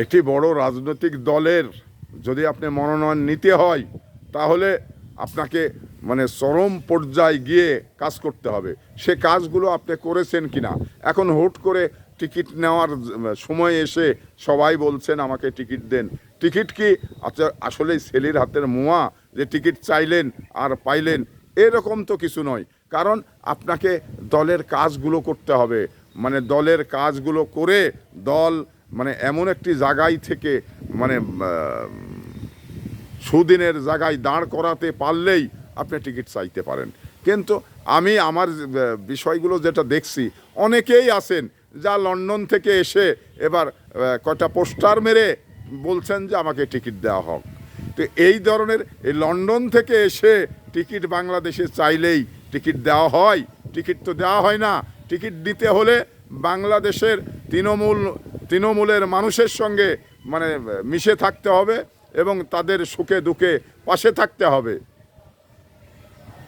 একটি বড় রাজনৈতিক দলের যদি আপনি মনোনয়ন নিতে হয় তাহলে আপনাকে মানে চরম পর্যায়ে গিয়ে কাজ করতে হবে। সে কাজগুলো আপনি করেছেন কিনা। এখন হুট করে টিকিট নেওয়ার সময় এসে সবাই বলছেন আমাকে টিকিট দেন। টিকিট কি আচ্ছা আসলেই ছেলের হাতের মোয়া যে টিকিট চাইলেন আর পাইলেন? এরকম তো কিছু নয়। কারণ আপনাকে দলের কাজগুলো করতে হবে, মানে দলের কাজগুলো করে দল মানে এমন একটি জায়গায় থেকে মানে সুদিনের জায়গায় দাঁড় করাতে পারলেই আপনি টিকিট চাইতে পারেন। কিন্তু আমি আমার বিষয়গুলো যেটা দেখছি, অনেকেই আছেন যা লন্ডন থেকে এসে এবার কয়টা পোস্টার মেরে বলছেন যে আমাকে টিকিট দেওয়া হোক। তো এই ধরনের এই লন্ডন থেকে এসে টিকিট বাংলাদেশে চাইলেই টিকিট দেওয়া হয়? টিকিট তো দেওয়া হয় না। টিকিট দিতে হলে বাংলাদেশের তৃণমূলের মানুষের সঙ্গে মানে মিশে থাকতে হবে এবং তাদের সুখে দুঃখে পাশে থাকতে হবে।